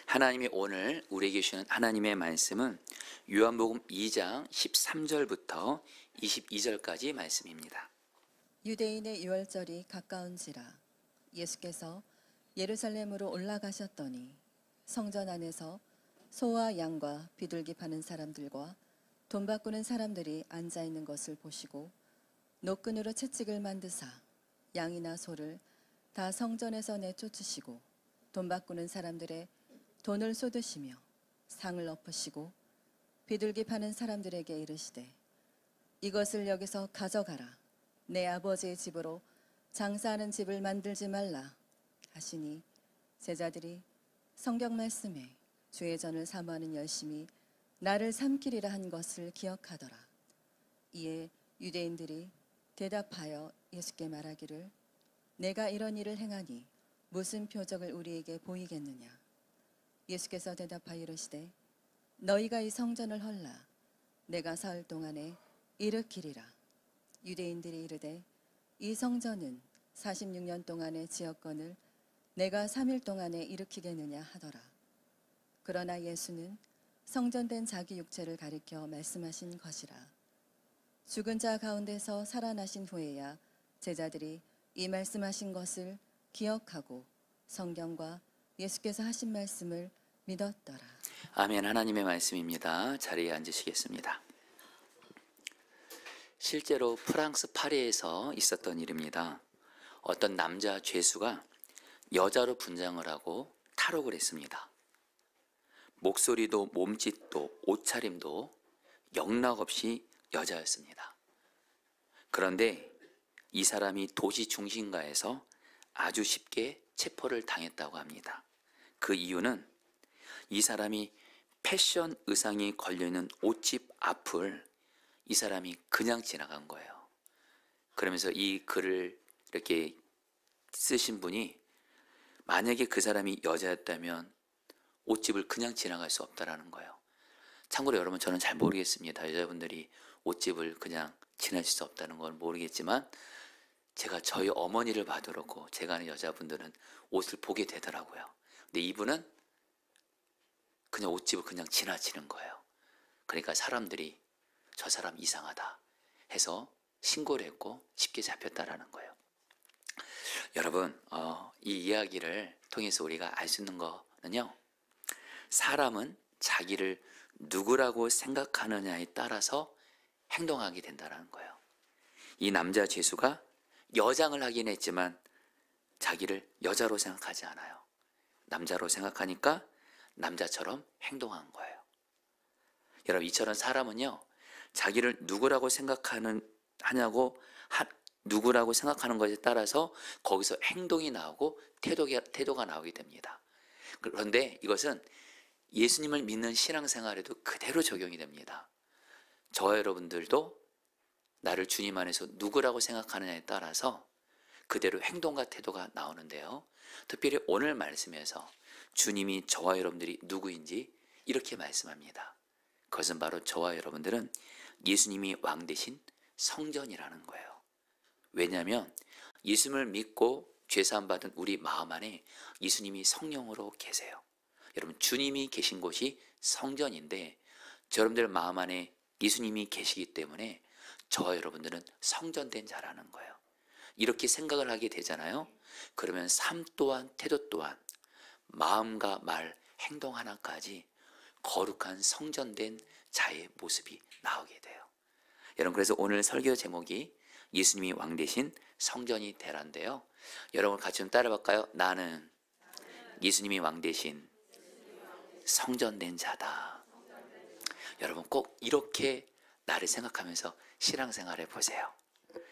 하나님이 오늘 우리에게 주시는 하나님의 말씀은 요한복음 2장 13절부터 22절까지 말씀입니다. 유대인의 유월절이 가까운지라 예수께서 예루살렘으로 올라가셨더니 성전 안에서 소와 양과 비둘기 파는 사람들과 돈 바꾸는 사람들이 앉아 있는 것을 보시고 노끈으로 채찍을 만드사 양이나 소를 다 성전에서 내쫓으시고 돈 바꾸는 사람들의 돈을 쏟으시며 상을 엎으시고 비둘기 파는 사람들에게 이르시되 이것을 여기서 가져가라. 내 아버지의 집으로 장사하는 집을 만들지 말라 하시니 제자들이 성경 말씀에 주의 전을 사모하는 열심이 나를 삼키리라 한 것을 기억하더라. 이에 유대인들이 대답하여 예수께 말하기를 내가 이런 일을 행하니 무슨 표적을 우리에게 보이겠느냐. 예수께서 대답하여 이르시되 너희가 이 성전을 헐라 내가 사흘 동안에 일으키리라. 유대인들이 이르되 이 성전은 46년 동안의 지었건을 내가 3일 동안에 일으키겠느냐 하더라. 그러나 예수는 성전된 자기 육체를 가리켜 말씀하신 것이라. 죽은 자 가운데서 살아나신 후에야 제자들이 이 말씀하신 것을 기억하고 성경과 예수께서 하신 말씀을 믿었더라. 아멘. 하나님의 말씀입니다. 자리에 앉으시겠습니다. 실제로 프랑스 파리에서 있었던 일입니다. 어떤 남자 죄수가 여자로 분장을 하고 탈옥을 했습니다. 목소리도 몸짓도 옷차림도 영락없이 여자였습니다. 그런데 이 사람이 도시 중심가에서 아주 쉽게 체포를 당했다고 합니다. 그 이유는 이 사람이 패션 의상이 걸려있는 옷집 앞을 이 사람이 그냥 지나간 거예요. 그러면서 이 글을 이렇게 쓰신 분이 만약에 그 사람이 여자였다면 옷집을 그냥 지나갈 수 없다라는 거예요. 참고로 여러분, 저는 잘 모르겠습니다. 여자분들이 옷집을 그냥 지나칠 수 없다는 건 모르겠지만 제가 저희 어머니를 봐도 그렇고 제가 아는 여자분들은 옷을 보게 되더라고요. 근데 이분은 그냥 옷집을 그냥 지나치는 거예요. 그러니까 사람들이 저 사람 이상하다 해서 신고를 했고 쉽게 잡혔다라는 거예요. 여러분, 이 이야기를 통해서 우리가 알 수 있는 거는요, 사람은 자기를 누구라고 생각하느냐에 따라서 행동하게 된다는 거예요. 이 남자 죄수가 여장을 하긴 했지만 자기를 여자로 생각하지 않아요. 남자로 생각하니까 남자처럼 행동한 거예요. 여러분, 이처럼 사람은요, 자기를 누구라고 누구라고 생각하는 것에 따라서 거기서 행동이 나오고 태도가 나오게 됩니다. 그런데 이것은 예수님을 믿는 신앙생활에도 그대로 적용이 됩니다. 저와 여러분들도 나를 주님 안에서 누구라고 생각하느냐에 따라서 그대로 행동과 태도가 나오는데요. 특별히 오늘 말씀에서 주님이 저와 여러분들이 누구인지 이렇게 말씀합니다. 그것은 바로 저와 여러분들은 예수님이 왕 대신 성전이라는 거예요. 왜냐하면 예수님을 믿고 죄사함 받은 우리 마음 안에 예수님이 성령으로 계세요. 여러분, 주님이 계신 곳이 성전인데 여러분들 마음 안에 예수님이 계시기 때문에 저와 여러분들은 성전된 자라는 거예요. 이렇게 생각을 하게 되잖아요. 그러면 삶 또한 태도 또한 마음과 말, 행동 하나까지 거룩한 성전된 자의 모습이 나오게 돼요. 여러분, 그래서 오늘 설교 제목이 예수님이 왕 대신 성전이 되란데요. 여러분 같이 좀 따라볼까요? 나는 예수님이 왕 대신 성전된 자다. 여러분 꼭 이렇게 나를 생각하면서 신앙생활 해보세요.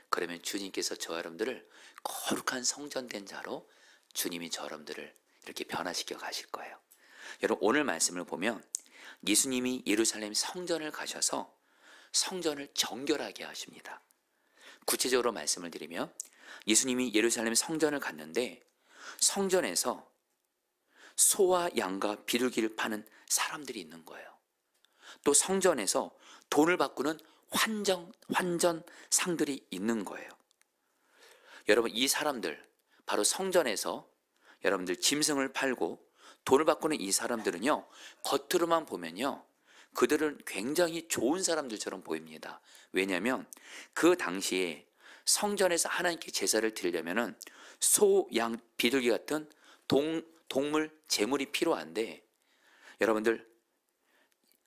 그러면 주님께서 저 여러분들을 거룩한 성전된 자로 주님이 저 여러분들을 이렇게 변화시켜 가실 거예요. 여러분, 오늘 말씀을 보면 예수님이 예루살렘 성전을 가셔서 성전을 정결하게 하십니다. 구체적으로 말씀을 드리면 예수님이 예루살렘 성전을 갔는데 성전에서 소와 양과 비둘기를 파는 사람들이 있는 거예요. 또 성전에서 돈을 바꾸는 환전상들이 있는 거예요. 여러분, 이 사람들 바로 성전에서 여러분들 짐승을 팔고 돈을 바꾸는 이 사람들은요, 겉으로만 보면요, 그들은 굉장히 좋은 사람들처럼 보입니다. 왜냐하면 그 당시에 성전에서 하나님께 제사를 드리려면은 소, 양, 비둘기 같은 동물, 제물이 필요한데, 여러분들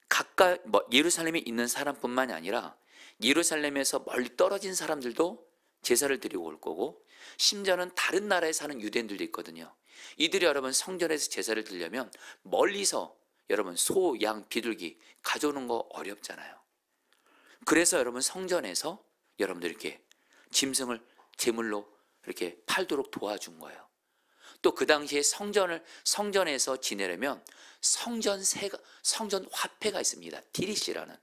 가까이 예루살렘에 있는 사람뿐만이 아니라 예루살렘에서 멀리 떨어진 사람들도 제사를 드리고 올 거고, 심지어는 다른 나라에 사는 유대인들도 있거든요. 이들이 여러분 성전에서 제사를 드리려면 멀리서 여러분 소, 양, 비둘기 가져오는 거 어렵잖아요. 그래서 여러분 성전에서 여러분들 이렇게 짐승을 제물로 이렇게 팔도록 도와준 거예요. 또 그 당시에 성전에서 지내려면 성전 화폐가 있습니다. 디리시라는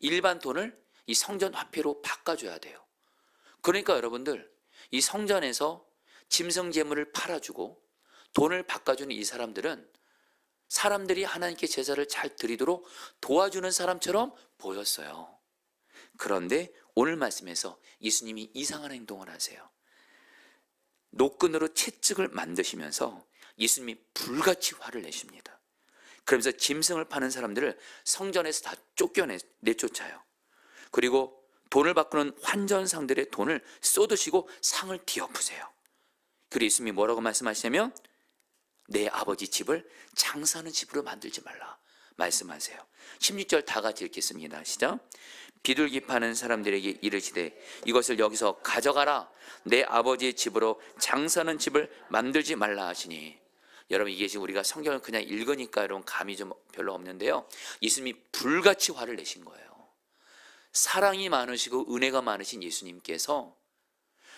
일반 돈을 이 성전 화폐로 바꿔줘야 돼요. 그러니까 여러분들 이 성전에서 짐승 제물을 팔아주고 돈을 바꿔주는 이 사람들은 사람들이 하나님께 제사를 잘 드리도록 도와주는 사람처럼 보였어요. 그런데 오늘 말씀에서 예수님이 이상한 행동을 하세요. 노끈으로 채찍을 만드시면서 예수님이 불같이 화를 내십니다. 그러면서 짐승을 파는 사람들을 성전에서 다 내쫓아요. 그리고 돈을 바꾸는 환전상들의 돈을 쏟으시고 상을 뒤엎으세요. 그리고 예수님이 뭐라고 말씀하시냐면 내 아버지 집을 장사하는 집으로 만들지 말라 말씀하세요. 16절 다 같이 읽겠습니다. 시작. 비둘기 파는 사람들에게 이르시되 이것을 여기서 가져가라. 내 아버지의 집으로 장사하는 집을 만들지 말라 하시니. 여러분 이게 지금 우리가 성경을 그냥 읽으니까 여러분 감이 좀 별로 없는데요, 예수님이 불같이 화를 내신 거예요. 사랑이 많으시고 은혜가 많으신 예수님께서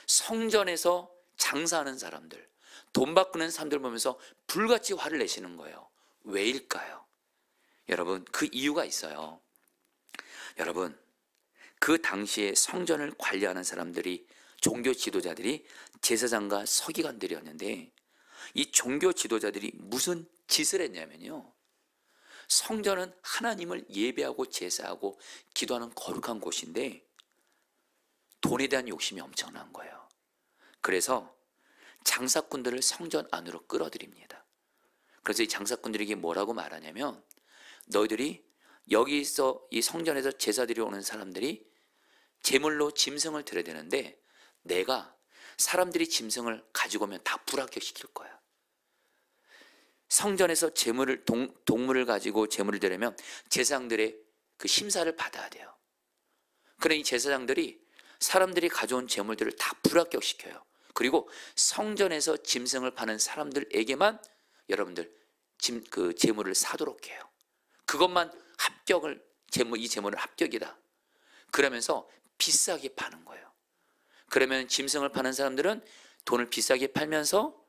성전에서 장사하는 사람들, 돈 바꾸는 사람들 보면서 불같이 화를 내시는 거예요. 왜일까요? 여러분 그 이유가 있어요. 여러분 그 당시에 성전을 관리하는 사람들이 종교 지도자들이 제사장과 서기관들이었는데, 이 종교 지도자들이 무슨 짓을 했냐면요, 성전은 하나님을 예배하고 제사하고 기도하는 거룩한 곳인데 돈에 대한 욕심이 엄청난 거예요. 그래서 장사꾼들을 성전 안으로 끌어들입니다. 그래서 이 장사꾼들에게 뭐라고 말하냐면, 너희들이 여기서 이 성전에서 제사드리러 오는 사람들이 제물로 짐승을 드려야 되는데 내가 사람들이 짐승을 가지고 오면 다 불합격시킬 거야. 성전에서 동물을 가지고 제물을 드리면 제사장들의 그 심사를 받아야 돼요. 그러니 이 제사장들이 사람들이 가져온 제물들을 다 불합격시켜요. 그리고 성전에서 짐승을 파는 사람들에게만 여러분들 그 제물을 사도록 해요. 그것만 이 제물은 합격이다. 그러면서 비싸게 파는 거예요. 그러면 짐승을 파는 사람들은 돈을 비싸게 팔면서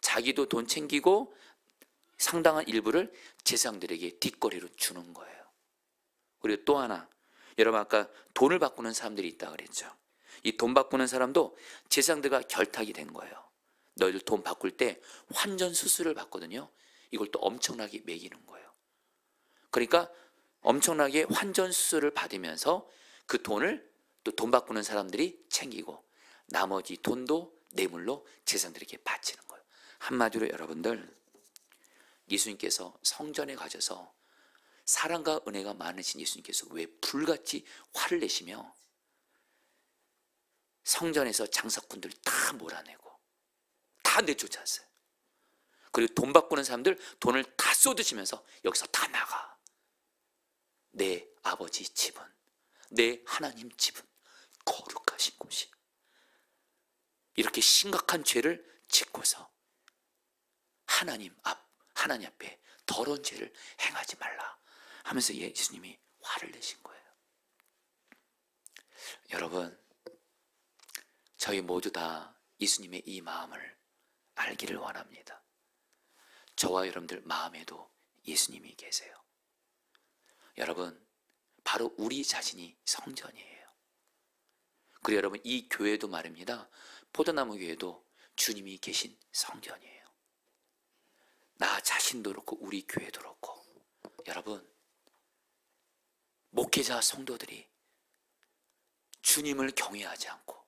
자기도 돈 챙기고 상당한 일부를 제사장들에게 뒷거리로 주는 거예요. 그리고 또 하나, 여러분 아까 돈을 바꾸는 사람들이 있다 그랬죠. 이 돈 바꾸는 사람도 제사장들과 결탁이 된 거예요. 너희들 돈 바꿀 때 환전 수수료를 받거든요. 이걸 또 엄청나게 매기는 거예요. 그러니까 엄청나게 환전 수수료를 받으면서 그 돈을 또 돈 바꾸는 사람들이 챙기고 나머지 돈도 뇌물로 제사장들에게 바치는 거예요. 한마디로 여러분들, 예수님께서 성전에 가셔서 사랑과 은혜가 많으신 예수님께서 왜 불같이 화를 내시며 성전에서 장사꾼들 다 몰아내고 다 내쫓았어요. 그리고 돈 바꾸는 사람들 돈을 다 쏟으시면서 여기서 다 나가. 내 아버지 집은, 내 하나님 집은 거룩하신 곳이, 이렇게 심각한 죄를 짓고서 하나님 앞에 더러운 죄를 행하지 말라 하면서 예수님이 화를 내신 거예요. 여러분, 저희 모두 다 예수님의 이 마음을 알기를 원합니다. 저와 여러분들 마음에도 예수님이 계세요. 여러분, 바로 우리 자신이 성전이에요. 그리고 여러분, 이 교회도 말입니다. 포도나무 교회도 주님이 계신 성전이에요. 나 자신도 그렇고 우리 교회도 그렇고, 여러분, 목회자 성도들이 주님을 경외하지 않고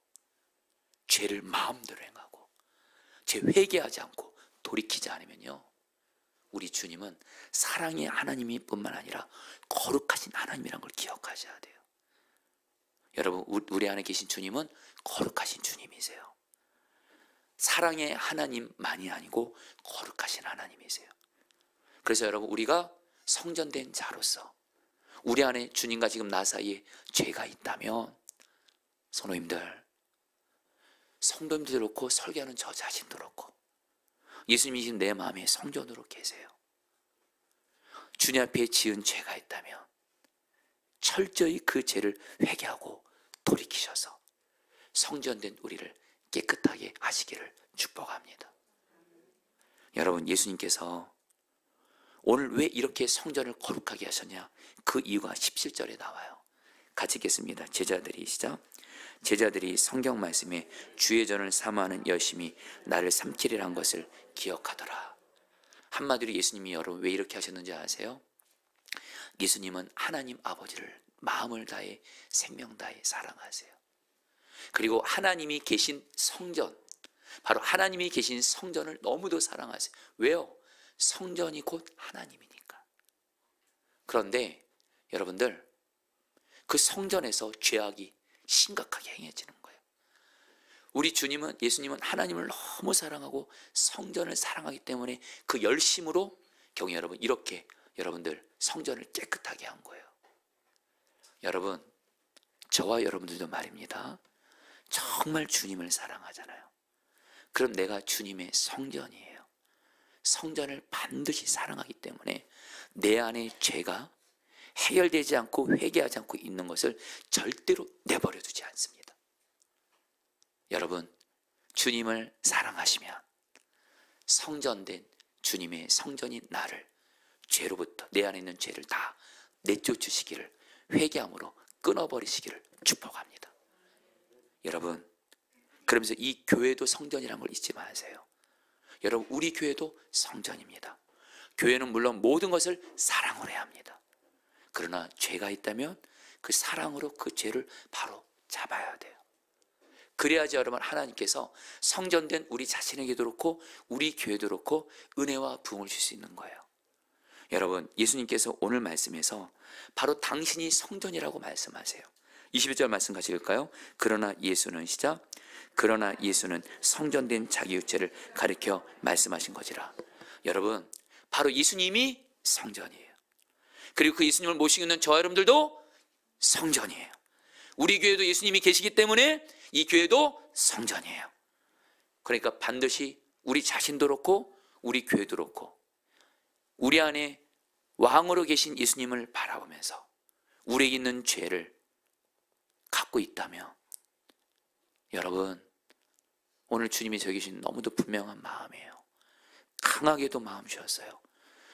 죄를 마음대로 행하고 죄 회개하지 않고 돌이키지 않으면요, 우리 주님은 사랑의 하나님이 뿐만 아니라 거룩하신 하나님이란 걸 기억하셔야 돼요. 여러분, 우리 안에 계신 주님은 거룩하신 주님이세요. 사랑의 하나님만이 아니고 거룩하신 하나님이세요. 그래서 여러분, 우리가 성전된 자로서 우리 안에 주님과 지금 나 사이에 죄가 있다면, 성도님들, 성도님들도 그렇고 설교하는 저 자신도 그렇고 예수님이 지금 내 마음에 성전으로 계세요. 주님 앞에 지은 죄가 있다면 철저히 그 죄를 회개하고 돌이키셔서 성전된 우리를 깨끗하게 하시기를 축복합니다. 여러분, 예수님께서 오늘 왜 이렇게 성전을 거룩하게 하셨냐? 그 이유가 17절에 나와요. 같이 읽겠습니다. 제자들이, 시작. 제자들이 성경 말씀에 주의 전을 사모하는 열심히 나를 삼키리란 것을 기억하더라. 한마디로 예수님이 여러분 왜 이렇게 하셨는지 아세요? 예수님은 하나님 아버지를 마음을 다해 생명 다해 사랑하세요. 그리고 하나님이 계신 성전, 바로 하나님이 계신 성전을 너무도 사랑하세요. 왜요? 성전이 곧 하나님이니까. 그런데 여러분들, 그 성전에서 죄악이 심각하게 행해지는 거예요. 우리 주님은, 예수님은 하나님을 너무 사랑하고 성전을 사랑하기 때문에 그 열심으로 경우 여러분 이렇게 여러분들 성전을 깨끗하게 한 거예요. 여러분, 저와 여러분들도 말입니다. 정말 주님을 사랑하잖아요. 그럼 내가 주님의 성전이에요. 성전을 반드시 사랑하기 때문에 내 안에 죄가 해결되지 않고 회개하지 않고 있는 것을 절대로 내버려 두지 않습니다. 여러분, 주님을 사랑하시면 성전된 주님의 성전인 나를 죄로부터, 내 안에 있는 죄를 다 내쫓으시기를, 회개함으로 끊어버리시기를 축복합니다. 여러분, 그러면서 이 교회도 성전이라는 걸 잊지 마세요. 여러분, 우리 교회도 성전입니다. 교회는 물론 모든 것을 사랑으로 해야 합니다. 그러나 죄가 있다면 그 사랑으로 그 죄를 바로 잡아야 돼요. 그래야지 여러분, 하나님께서 성전된 우리 자신에게도 그렇고 우리 교회도 그렇고 은혜와 부흥을 줄 수 있는 거예요. 여러분, 예수님께서 오늘 말씀에서 바로 당신이 성전이라고 말씀하세요. 21절 말씀 같이 읽을까요? 그러나 예수는, 시작. 그러나 예수는 성전된 자기 육체를 가리켜 말씀하신 거지라. 여러분, 바로 예수님이 성전이에요. 그리고 그 예수님을 모시고 있는 저와 여러분들도 성전이에요. 우리 교회도 예수님이 계시기 때문에 이 교회도 성전이에요. 그러니까 반드시 우리 자신도 그렇고 우리 교회도 그렇고 우리 안에 왕으로 계신 예수님을 바라보면서 우리에게 있는 죄를 갖고 있다면, 여러분, 오늘 주님이 저기 계신 너무도 분명한 마음이에요. 강하게도 마음 주셨어요.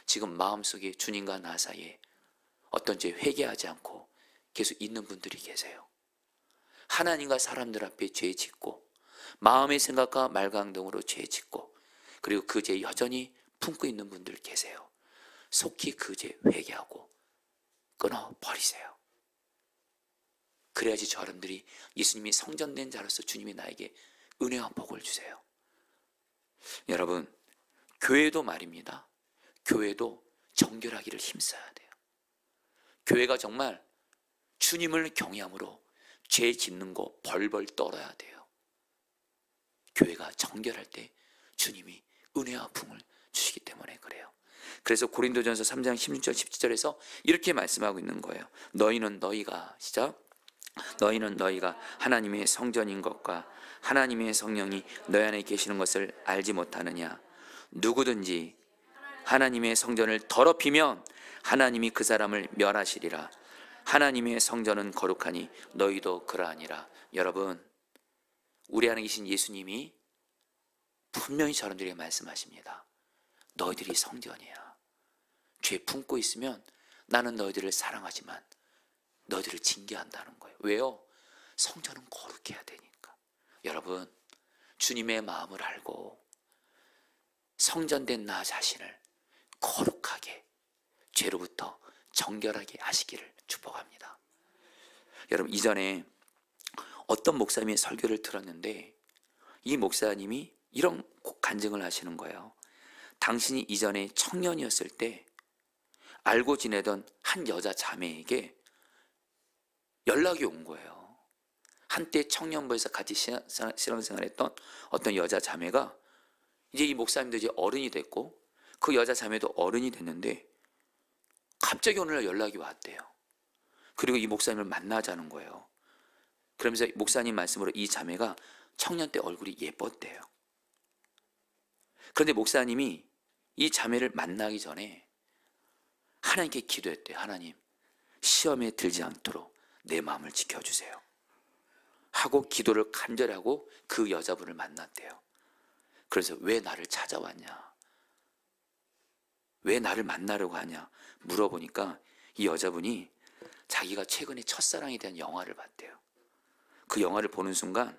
지금 마음속에 주님과 나 사이에 어떤 죄 회개하지 않고 계속 있는 분들이 계세요. 하나님과 사람들 앞에 죄 짓고 마음의 생각과 말과 행동으로 죄 짓고 그리고 그 죄 여전히 품고 있는 분들 계세요. 속히 그 죄 회개하고 끊어버리세요. 그래야지 저 사람들이 예수님이 성전된 자로서 주님이 나에게 은혜와 복을 주세요. 여러분, 교회도 말입니다. 교회도 정결하기를 힘써야 돼요. 교회가 정말 주님을 경외함으로 죄 짓는 거 벌벌 떨어야 돼요. 교회가 정결할 때 주님이 은혜와 부흥을 주시기 때문에 그래요. 그래서 고린도전서 3장 16절 17절에서 이렇게 말씀하고 있는 거예요. 너희는 너희가, 시작. 너희는 너희가 하나님의 성전인 것과 하나님의 성령이 너희 안에 계시는 것을 알지 못하느냐. 누구든지 하나님의 성전을 더럽히면 하나님이 그 사람을 멸하시리라. 하나님의 성전은 거룩하니 너희도 그러하니라. 여러분, 우리 안에 계신 예수님이 분명히 저런들에게 말씀하십니다. 너희들이 성전이야. 죄 품고 있으면 나는 너희들을 사랑하지만 너희들을 징계한다는 거예요. 왜요? 성전은 거룩해야 되니까. 여러분, 주님의 마음을 알고 성전된 나 자신을 거룩하게 죄로부터 정결하게 하시기를 축복합니다. 여러분, 이전에 어떤 목사님의 설교를 들었는데 이 목사님이 이런 간증을 하시는 거예요. 당신이 이전에 청년이었을 때 알고 지내던 한 여자 자매에게 연락이 온 거예요. 한때 청년부에서 같이 신앙생활했던 어떤 여자 자매가 이제 이 목사님도 이제 어른이 됐고 그 여자 자매도 어른이 됐는데 갑자기 어느 날 연락이 왔대요. 그리고 이 목사님을 만나자는 거예요. 그러면서 목사님 말씀으로 이 자매가 청년 때 얼굴이 예뻤대요. 그런데 목사님이 이 자매를 만나기 전에 하나님께 기도했대요. 하나님, 시험에 들지 않도록 내 마음을 지켜주세요 하고 기도를 간절히 하고 그 여자분을 만났대요. 그래서 왜 나를 찾아왔냐, 왜 나를 만나려고 하냐 물어보니까 이 여자분이 자기가 최근에 첫사랑에 대한 영화를 봤대요. 그 영화를 보는 순간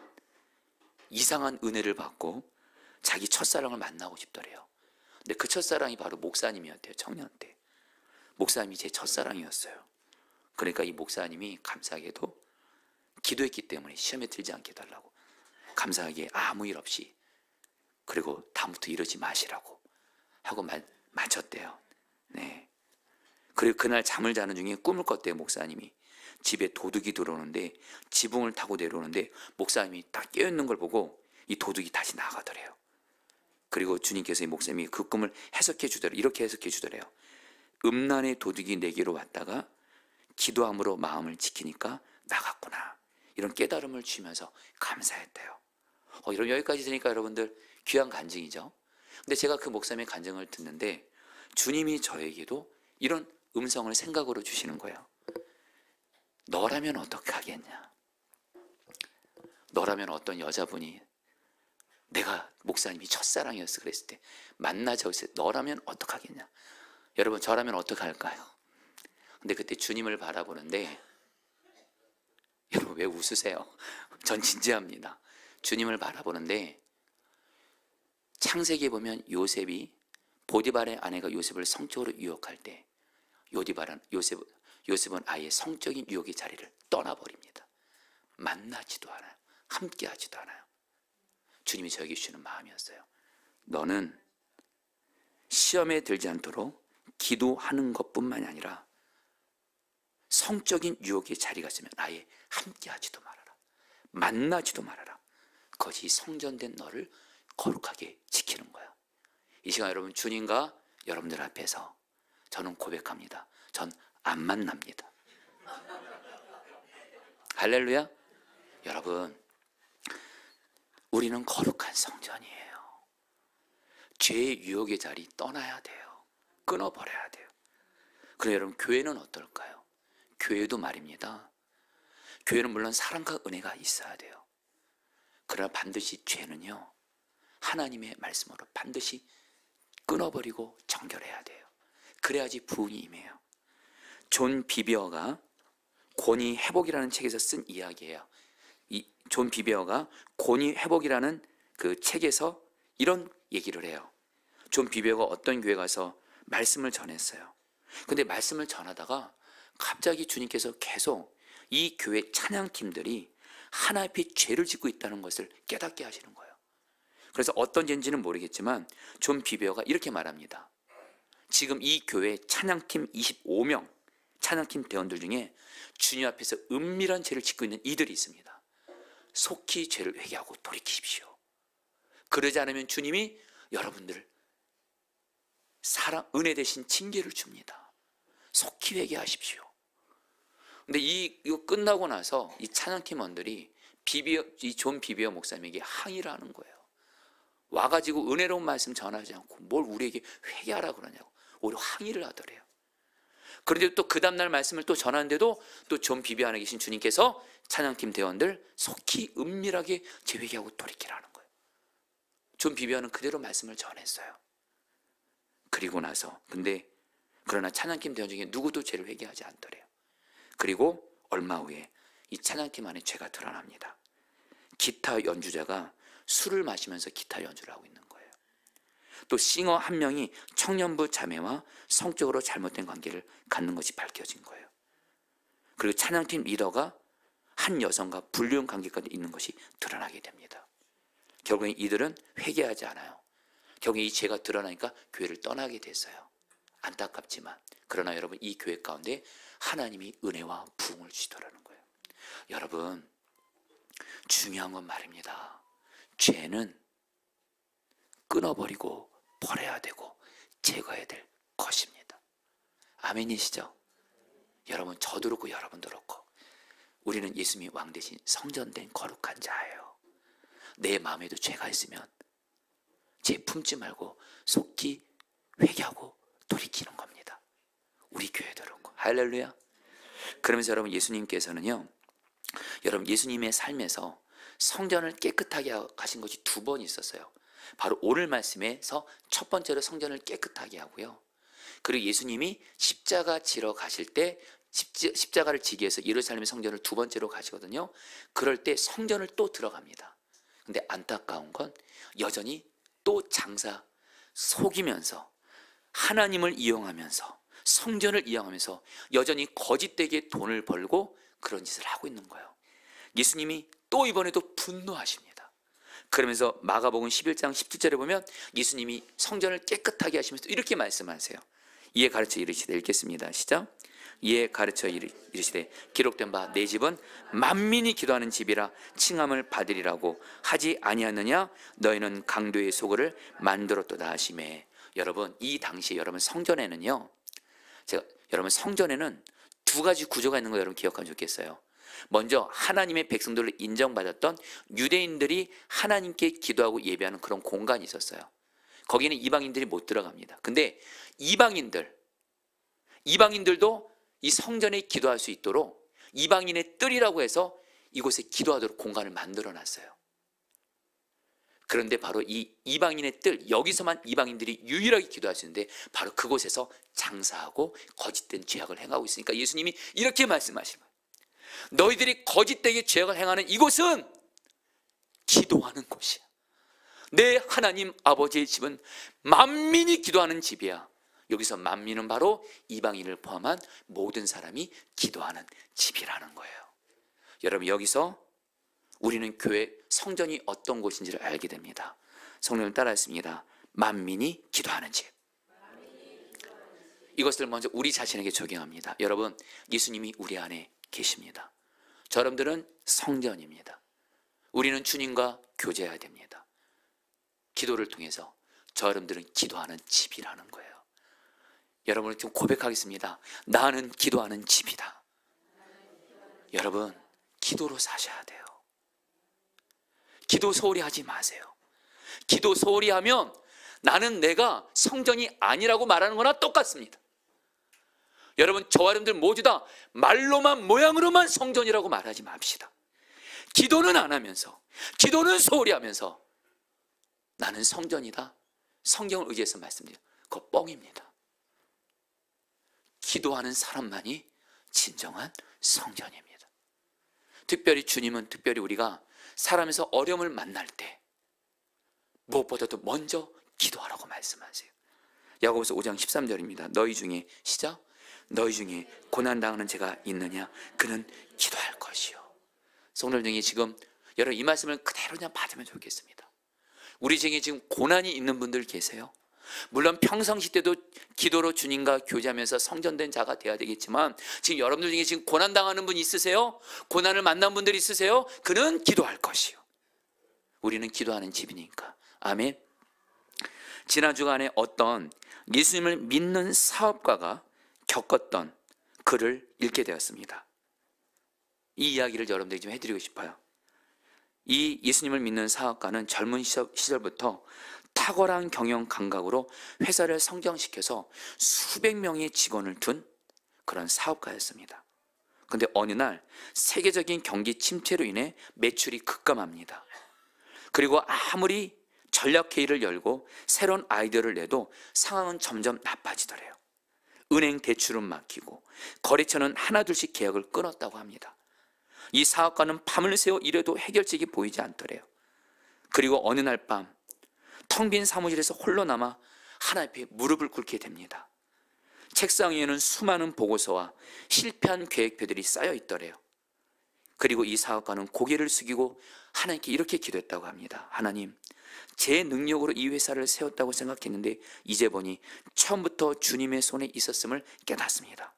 이상한 은혜를 받고 자기 첫사랑을 만나고 싶더래요. 근데 그 첫사랑이 바로 목사님이었대요. 청년 때 목사님이 제 첫사랑이었어요. 그러니까 이 목사님이 감사하게도 기도했기 때문에 시험에 들지 않게 해달라고, 감사하게 아무 일 없이, 그리고 다음부터 이러지 마시라고 하고 마쳤대요. 네. 그리고 그날 잠을 자는 중에 꿈을 꿨대요. 목사님이 집에 도둑이 들어오는데 지붕을 타고 내려오는데 목사님이 딱 깨어있는 걸 보고 이 도둑이 다시 나가더래요. 그리고 주님께서 이 목사님이 그 꿈을 해석해 주더래요. 이렇게 해석해 주더래요. 음란의 도둑이 내게로 왔다가 기도함으로 마음을 지키니까 나갔구나, 이런 깨달음을 주면서 감사했대요. 이런 여기까지 들으니까 여러분들 귀한 간증이죠. 근데 제가 그 목사님의 간증을 듣는데 주님이 저에게도 이런 음성을 생각으로 주시는 거예요. 너라면 어떻게 하겠냐, 너라면 어떤 여자분이 내가 목사님이 첫사랑이었어 그랬을 때 만나자고 했을 때 너라면 어떻게 하겠냐. 여러분, 저라면 어떻게 할까요? 근데 그때 주님을 바라보는데, 여러분 왜 웃으세요? 전 진지합니다. 주님을 바라보는데 창세기에 보면 요셉이 보디발의 아내가 요셉을 성적으로 유혹할 때 요셉은 아예 성적인 유혹의 자리를 떠나버립니다. 만나지도 않아요. 함께하지도 않아요. 주님이 저에게 주시는 마음이었어요. 너는 시험에 들지 않도록 기도하는 것뿐만이 아니라 성적인 유혹의 자리가 있으면 아예 함께하지도 말아라, 만나지도 말아라. 그것이 성전된 너를 거룩하게 지키는 거야. 이 시간 여러분, 주님과 여러분들 앞에서 저는 고백합니다. 전 안 만납니다. 할렐루야. 여러분, 우리는 거룩한 성전이에요. 죄의 유혹의 자리 떠나야 돼요. 끊어버려야 돼요. 그럼 여러분, 교회는 어떨까요? 교회도 말입니다. 교회는 물론 사랑과 은혜가 있어야 돼요. 그러나 반드시 죄는요, 하나님의 말씀으로 반드시 끊어버리고 정결해야 돼요. 그래야지 부흥이 임해요. 존 비비어가 권위 회복이라는 책에서 쓴 이야기예요. 이 존 비비어가 권위 회복이라는 그 책에서 이런 얘기를 해요. 존 비비어가 어떤 교회 가서 말씀을 전했어요. 근데 말씀을 전하다가 갑자기 주님께서 계속 이 교회 찬양팀들이 하나님 앞에 죄를 짓고 있다는 것을 깨닫게 하시는 거예요. 그래서 어떤 죄인지는 모르겠지만 존 비비어가 이렇게 말합니다. 지금 이 교회 찬양팀 25명 찬양팀 대원들 중에 주님 앞에서 은밀한 죄를 짓고 있는 이들이 있습니다. 속히 죄를 회개하고 돌이키십시오. 그러지 않으면 주님이 여러분들 사랑, 은혜 대신 징계를 줍니다. 속히 회개하십시오. 근데 이거 끝나고 나서 이 찬양팀원들이 이 존 비비어 목사님에게 항의를 하는 거예요. 와가지고 은혜로운 말씀 전하지 않고 뭘 우리에게 회개하라 그러냐고 오히려 항의를 하더래요. 그런데 또 그 다음날 말씀을 또 전하는데도 또 존 비비어 안에 계신 주님께서 찬양팀 대원들 속히 은밀하게 재회개하고 돌이키라는 거예요. 존 비비어는 그대로 말씀을 전했어요. 그리고 나서 그러나 찬양팀 대원 중에 누구도 죄를 회개하지 않더래요. 그리고 얼마 후에 이 찬양팀 안에 죄가 드러납니다. 기타 연주자가 술을 마시면서 기타 연주를 하고 있는 거예요. 또 싱어 한 명이 청년부 자매와 성적으로 잘못된 관계를 갖는 것이 밝혀진 거예요. 그리고 찬양팀 리더가 한 여성과 불륜 관계까지 있는 것이 드러나게 됩니다. 결국엔 이들은 회개하지 않아요. 결국에 이 죄가 드러나니까 교회를 떠나게 됐어요. 안타깝지만 그러나 여러분 이 교회 가운데 하나님이 은혜와 부흥을 주시더라는 거예요. 여러분 중요한 건 말입니다. 죄는 끊어버리고 버려야 되고 제거해야 될 것입니다. 아멘이시죠? 여러분 저도 그렇고 여러분도 그렇고 우리는 예수님이 왕 대신 성전된 거룩한 자예요. 내 마음에도 죄가 있으면 죄 품지 말고 속히 회개하고 돌이키는 겁니다. 우리 교회도 그렇고. 할렐루야. 그러면서 여러분 예수님께서는요, 여러분 예수님의 삶에서 성전을 깨끗하게 하신 것이 2번 있었어요. 바로 오늘 말씀에서 첫 번째로 성전을 깨끗하게 하고요, 그리고 예수님이 십자가 지러 가실 때 십자가를 지기 위해서 예루살렘 성전을 2번째로 가시거든요. 그럴 때 성전을 또 들어갑니다. 근데 안타까운 건 여전히 또 장사 속이면서 하나님을 이용하면서 성전을 이용하면서 여전히 거짓되게 돈을 벌고 그런 짓을 하고 있는 거예요. 예수님이 또 이번에도 분노하십니다. 그러면서 마가복음 11장 17절에 보면 예수님이 성전을 깨끗하게 하시면서 이렇게 말씀하세요. 이에 가르쳐 이르시되, 읽겠습니다. 시작. 이에 가르쳐 이르시되 기록된 바 내 집은 만민이 기도하는 집이라 칭함을 받으리라고 하지 아니하느냐? 너희는 강도의 소굴을 만들었도다 하시매. 여러분 이 당시에 여러분 성전에는요, 여러분 성전에는 2가지 구조가 있는 거 여러분 기억하면 좋겠어요. 먼저 하나님의 백성들을 인정받았던 유대인들이 하나님께 기도하고 예배하는 그런 공간이 있었어요. 거기는 이방인들이 못 들어갑니다. 근데 이방인들도 이 성전에 기도할 수 있도록 이방인의 뜰이라고 해서 이곳에 기도하도록 공간을 만들어 놨어요. 그런데 바로 이 이방인의 뜰, 여기서만 이방인들이 유일하게 기도할 수 있는데 바로 그곳에서 장사하고 거짓된 죄악을 행하고 있으니까 예수님이 이렇게 말씀하시는 거예요. 너희들이 거짓되게 죄악을 행하는 이곳은 기도하는 곳이야. 내 하나님 아버지의 집은 만민이 기도하는 집이야. 여기서 만민은 바로 이방인을 포함한 모든 사람이 기도하는 집이라는 거예요. 여러분 여기서 우리는 교회 성전이 어떤 곳인지를 알게 됩니다. 성령을 따라했습니다. 만민이 기도하는 집. 이것을 먼저 우리 자신에게 적용합니다. 여러분 예수님이 우리 안에 계십니다. 여러분들은 성전입니다. 우리는 주님과 교제해야 됩니다. 기도를 통해서 여러분들은 기도하는 집이라는 거예요. 여러분을 좀 고백하겠습니다. 나는 기도하는 집이다. 여러분 기도로 사셔야 돼요. 기도 소홀히 하지 마세요. 기도 소홀히 하면 나는 내가 성전이 아니라고 말하는 거나 똑같습니다. 여러분 저와 여러분들 모두 다 말로만 모양으로만 성전이라고 말하지 맙시다. 기도는 안 하면서, 기도는 소홀히 하면서 나는 성전이다, 성경을 의지해서 말씀드려요. 그거 뻥입니다. 기도하는 사람만이 진정한 성전입니다. 특별히 주님은 특별히 우리가 사람에서 어려움을 만날 때 무엇보다도 먼저 기도하라고 말씀하세요. 야고보서 5장 13절입니다. 너희 중에 시작. 너희 중에 고난당하는 자가 있느냐? 그는 기도할 것이요. 성도들 중에 지금 여러분 이 말씀을 그대로 그냥 받으면 좋겠습니다. 우리 중에 지금 고난이 있는 분들 계세요? 물론 평상시 때도 기도로 주님과 교제하면서 성전된 자가 되어야 되겠지만 지금 여러분들 중에 지금 고난당하는 분 있으세요? 고난을 만난 분들 있으세요? 그는 기도할 것이요. 우리는 기도하는 집이니까. 아멘. 지난 주간에 어떤 예수님을 믿는 사업가가 겪었던 글을 읽게 되었습니다. 이 이야기를 여러분들에게 좀 해드리고 싶어요. 이 예수님을 믿는 사업가는 젊은 시절부터 탁월한 경영 감각으로 회사를 성장시켜서 수백 명의 직원을 둔 그런 사업가였습니다. 그런데 어느 날 세계적인 경기 침체로 인해 매출이 급감합니다. 그리고 아무리 전략 회의를 열고 새로운 아이디어를 내도 상황은 점점 나빠지더래요. 은행 대출은 막히고 거래처는 하나둘씩 계약을 끊었다고 합니다. 이 사업가는 밤을 새워 일해도 해결책이 보이지 않더래요. 그리고 어느 날 밤 텅 빈 사무실에서 홀로 남아 하나님 앞에 무릎을 꿇게 됩니다. 책상 위에는 수많은 보고서와 실패한 계획표들이 쌓여 있더래요. 그리고 이 사업가는 고개를 숙이고 하나님께 이렇게 기도했다고 합니다. 하나님, 제 능력으로 이 회사를 세웠다고 생각했는데 이제 보니 처음부터 주님의 손에 있었음을 깨닫습니다.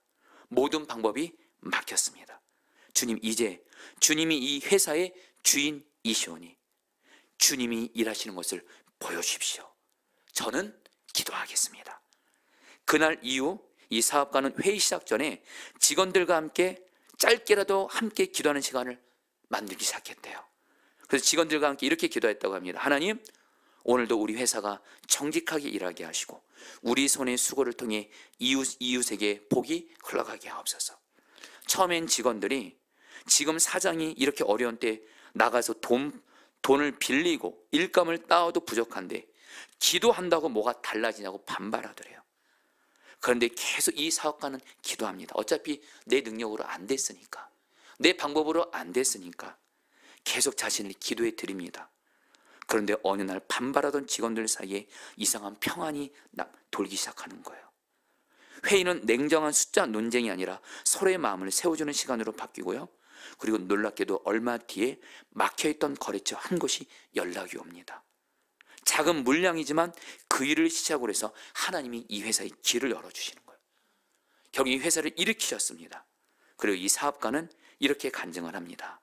모든 방법이 막혔습니다. 주님, 이제 주님이 이 회사의 주인이시오니 주님이 일하시는 것을 보여주십시오. 저는 기도하겠습니다. 그날 이후 이 사업가는 회의 시작 전에 직원들과 함께 짧게라도 함께 기도하는 시간을 만들기 시작했대요. 그래서 직원들과 함께 이렇게 기도했다고 합니다. 하나님, 오늘도 우리 회사가 정직하게 일하게 하시고 우리 손의 수고를 통해 이웃에게 복이 흘러가게 하옵소서. 처음엔 직원들이 지금 사장이 이렇게 어려운 때 나가서 돈을 빌리고 일감을 따와도 부족한데 기도한다고 뭐가 달라지냐고 반발하더래요. 그런데 계속 이 사업가는 기도합니다. 어차피 내 능력으로 안 됐으니까, 내 방법으로 안 됐으니까 계속 자신을 기도해 드립니다. 그런데 어느 날 반발하던 직원들 사이에 이상한 평안이 돌기 시작하는 거예요. 회의는 냉정한 숫자 논쟁이 아니라 서로의 마음을 세워주는 시간으로 바뀌고요. 그리고 놀랍게도 얼마 뒤에 막혀있던 거래처 한 곳이 연락이 옵니다. 작은 물량이지만 그 일을 시작으로 해서 하나님이 이 회사의 길을 열어주시는 거예요. 결국 이 회사를 일으키셨습니다. 그리고 이 사업가는 이렇게 간증을 합니다.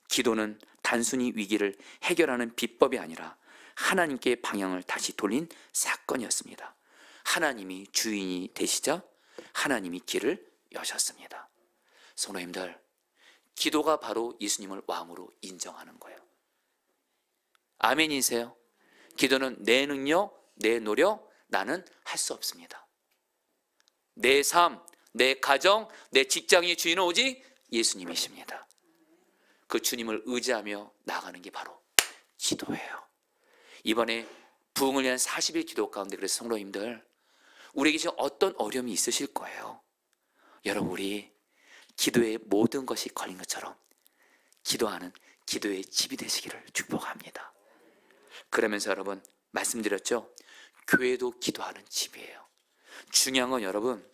기도는 단순히 위기를 해결하는 비법이 아니라 하나님께 방향을 다시 돌린 사건이었습니다. 하나님이 주인이 되시자 하나님이 길을 여셨습니다. 성도님들, 기도가 바로 예수님을 왕으로 인정하는 거예요. 아멘이세요? 기도는 내 능력, 내 노력, 나는 할 수 없습니다. 내 삶, 내 가정, 내 직장의 주인은 오직 예수님이십니다. 그 주님을 의지하며 나가는 게 바로 기도예요. 이번에 부흥을 위한 40일 기도 가운데 그래서 성도님들, 우리에게 지금 어떤 어려움이 있으실 거예요. 여러분, 우리 기도에 모든 것이 걸린 것처럼 기도하는 기도의 집이 되시기를 축복합니다. 그러면서 여러분, 말씀드렸죠? 교회도 기도하는 집이에요. 중요한 건 여러분,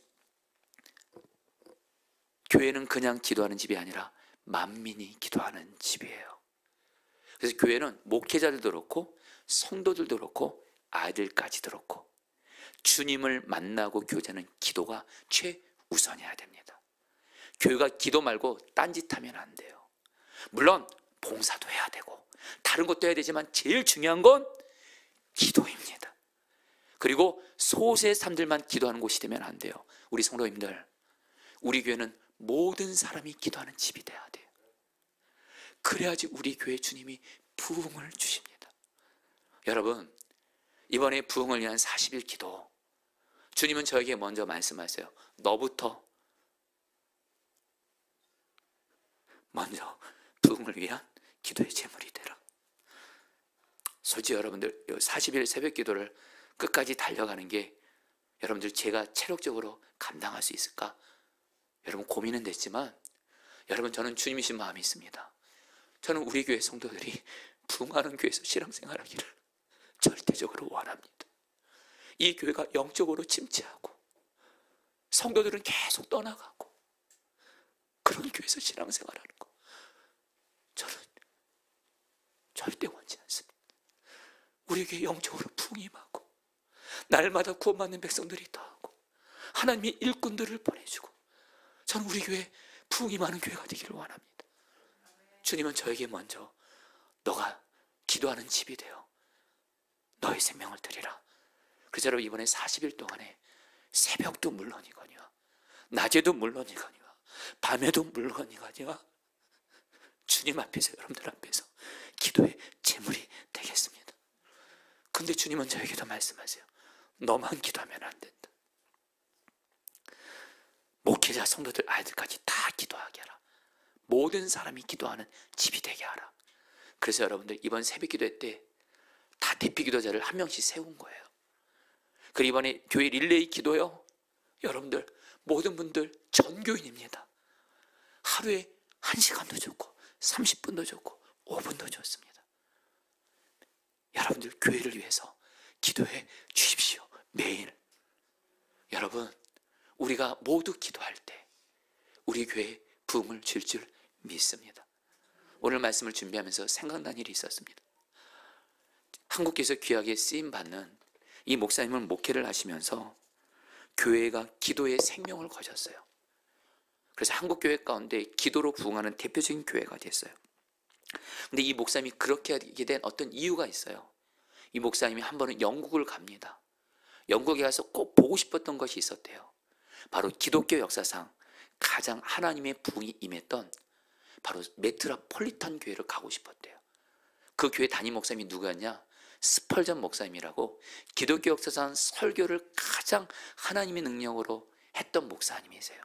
교회는 그냥 기도하는 집이 아니라 만민이 기도하는 집이에요. 그래서 교회는 목회자들도 그렇고 성도들도 그렇고 아이들까지도 그렇고 주님을 만나고 교제하는 기도가 최우선이어야 됩니다. 교회가 기도 말고 딴짓하면 안 돼요. 물론 봉사도 해야 되고 다른 것도 해야 되지만 제일 중요한 건 기도입니다. 그리고 소수의 사람들만 기도하는 곳이 되면 안 돼요. 우리 성도님들, 우리 교회는 모든 사람이 기도하는 집이 돼야 돼요. 그래야지 우리 교회 주님이 부흥을 주십니다. 여러분, 이번에 부흥을 위한 40일 기도, 주님은 저에게 먼저 말씀하세요. 너부터 먼저 부흥을 위한 기도의 제물이 되라. 솔직히 여러분들 40일 새벽 기도를 끝까지 달려가는 게 여러분들 제가 체력적으로 감당할 수 있을까? 여러분 고민은 됐지만 여러분, 저는 주님이신 마음이 있습니다. 저는 우리 교회 성도들이 부흥하는 교회에서 신앙생활하기를 절대적으로 원합니다. 이 교회가 영적으로 침체하고 성도들은 계속 떠나가고 그런 교회에서 신앙생활하는 거 저는 절대 원치 않습니다. 우리 교회 영적으로 부흥이 임하고 날마다 구원받는 백성들이 더하고 하나님이 일꾼들을 보내주고 저는 우리 교회 부흥이 많은 교회가 되기를 원합니다. 주님은 저에게 먼저 너가 기도하는 집이 되어 너의 생명을 드리라. 그래서 여러분, 이번에 40일 동안에 새벽도 물론이거니와 낮에도 물론이거니와 밤에도 물론이거니와 주님 앞에서, 여러분들 앞에서 기도의 제물이 되겠습니다. 근데 주님은 저에게도 말씀하세요. 너만 기도하면 안 된다. 목회자, 성도들, 아이들까지 다 기도하게 하라. 모든 사람이 기도하는 집이 되게 하라. 그래서 여러분들 이번 새벽 기도 때 다 대피 기도자를 한 명씩 세운 거예요. 그리고 이번에 교회 릴레이 기도요, 여러분들 모든 분들 전교인입니다. 하루에 1시간도 좋고 30분도 좋고 5분도 좋습니다. 여러분들 교회를 위해서 기도해 주십시오. 매일. 여러분, 우리가 모두 기도할 때 우리 교회에 부흥을 줄 믿습니다. 오늘 말씀을 준비하면서 생각난 일이 있었습니다. 한국에서 귀하게 쓰임 받는 이 목사님을 목회를 하시면서 교회가 기도에 생명을 거셨어요. 그래서 한국 교회 가운데 기도로 부흥하는 대표적인 교회가 됐어요. 근데 이 목사님이 그렇게 하게 된 어떤 이유가 있어요. 이 목사님이 한 번은 영국을 갑니다. 영국에 가서 꼭 보고 싶었던 것이 있었대요. 바로 기독교 역사상 가장 하나님의 부흥이 임했던 바로 메트로폴리탄 교회를 가고 싶었대요. 그 교회 담임 목사님이 누구였냐? 스펄전 목사님이라고 기독교 역사상 설교를 가장 하나님의 능력으로 했던 목사님이세요.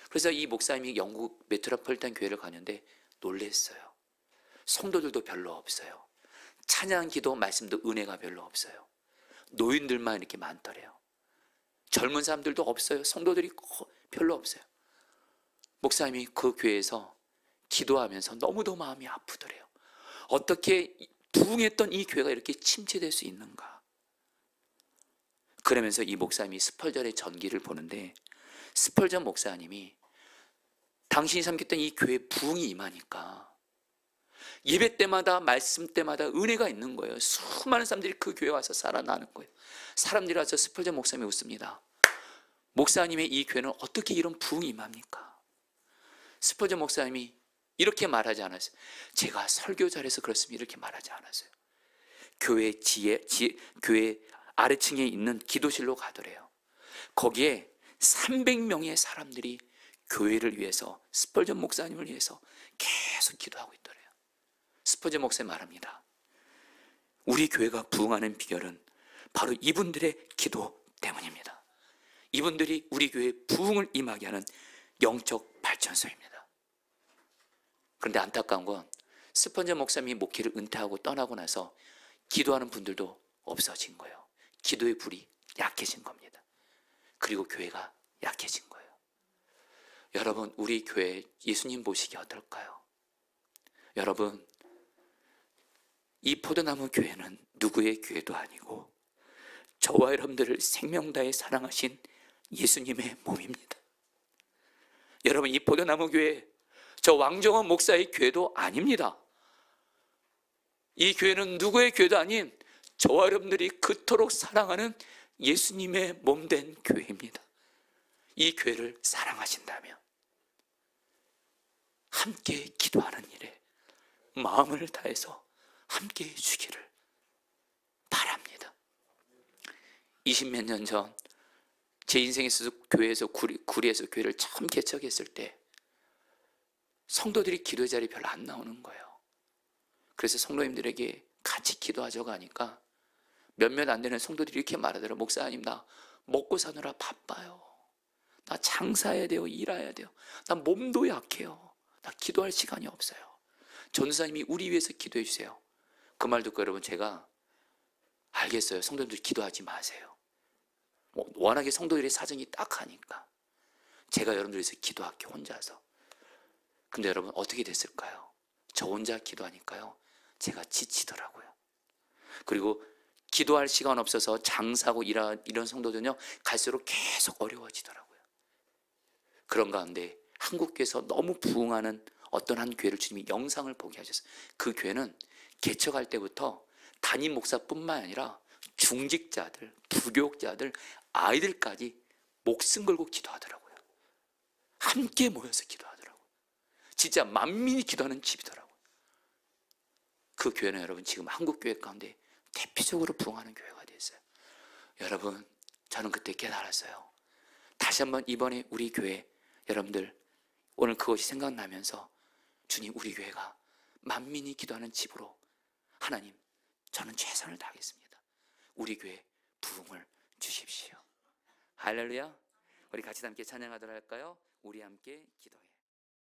그래서 이 목사님이 영국 메트로폴리탄 교회를 가는데 놀랬어요. 성도들도 별로 없어요. 찬양 기도 말씀도 은혜가 별로 없어요. 노인들만 이렇게 많더래요. 젊은 사람들도 없어요. 성도들이 별로 없어요. 목사님이 그 교회에서 기도하면서 너무도 마음이 아프더래요. 어떻게 부흥했던 이 교회가 이렇게 침체될 수 있는가? 그러면서 이 목사님이 스펄전의 전기를 보는데 스펄전 목사님이 당신이 섬겼던 이 교회 부흥이 임하니까 예배 때마다 말씀 때마다 은혜가 있는 거예요. 수많은 사람들이 그 교회에 와서 살아나는 거예요. 사람들이 와서 스펄전 목사님이 웃습니다. 목사님의 이 교회는 어떻게 이런 부흥이 임합니까? 스펄전 목사님이 이렇게 말하지 않았어요. 제가 설교 잘해서 그렇습니다. 이렇게 말하지 않았어요. 교회 아래층에 있는 기도실로 가더래요. 거기에 300명의 사람들이 교회를 위해서, 스펄전 목사님을 위해서 계속 기도하고 있더래요. 스펄전 목사님 말합니다. 우리 교회가 부흥하는 비결은 바로 이분들의 기도 때문입니다. 이분들이 우리 교회에 부흥을 임하게 하는 영적 발전소입니다. 그런데 안타까운 건 스펄전 목사님이 목회를 은퇴하고 떠나고 나서 기도하는 분들도 없어진 거예요. 기도의 불이 약해진 겁니다. 그리고 교회가 약해진 거예요. 여러분, 우리 교회 예수님 보시기 어떨까요? 여러분, 이 포도나무 교회는 누구의 교회도 아니고 저와 여러분들을 생명 다해 사랑하신 예수님의 몸입니다. 여러분, 이 포도나무 교회 저 왕정원 목사의 교회도 아닙니다. 이 교회는 누구의 교회도 아닌 저와 여러분들이 그토록 사랑하는 예수님의 몸된 교회입니다. 이 교회를 사랑하신다면 함께 기도하는 일에 마음을 다해서 함께 해주기를 바랍니다. 20몇 년 전 제 인생에 있어서 교회에서 구리에서 교회를 처음 개척했을 때 성도들이 기도의 자리에 별로 안 나오는 거예요. 그래서 성도님들에게 같이 기도하자고 하니까 몇몇 안 되는 성도들이 이렇게 말하더라고요. 목사님, 나 먹고 사느라 바빠요. 나 장사해야 돼요. 일해야 돼요. 나 몸도 약해요. 나 기도할 시간이 없어요. 전도사님이 우리 위해서 기도해 주세요. 그 말 듣고 여러분, 제가 알겠어요. 성도님들 기도하지 마세요. 워낙에 성도들의 사정이 딱하니까 제가 여러분들 위해서 기도할게요. 혼자서. 근데 여러분, 어떻게 됐을까요? 저 혼자 기도하니까요, 제가 지치더라고요. 그리고 기도할 시간 없어서 장사하고 이런 성도들은요, 갈수록 계속 어려워지더라고요. 그런 가운데 한국교회에서 너무 부흥하는 어떤 한 교회를 주님이 영상을 보게 하셨어요. 그 교회는 개척할 때부터 담임 목사뿐만 아니라 중직자들, 부교육자들, 아이들까지 목숨 걸고 기도하더라고요. 함께 모여서 기도하더라고요. 진짜 만민이 기도하는 집이더라고요. 그 교회는 여러분 지금 한국교회 가운데 대표적으로 부흥하는 교회가 됐어요. 여러분, 저는 그때 깨달았어요. 다시 한번 이번에 우리 교회 여러분들, 오늘 그것이 생각나면서 주님, 우리 교회가 만민이 기도하는 집으로, 하나님, 저는 최선을 다하겠습니다. 우리 교회 부흥을 주십시오. 할렐루야. 우리 같이 함께 찬양하도록 할까요? 우리 함께 기도해.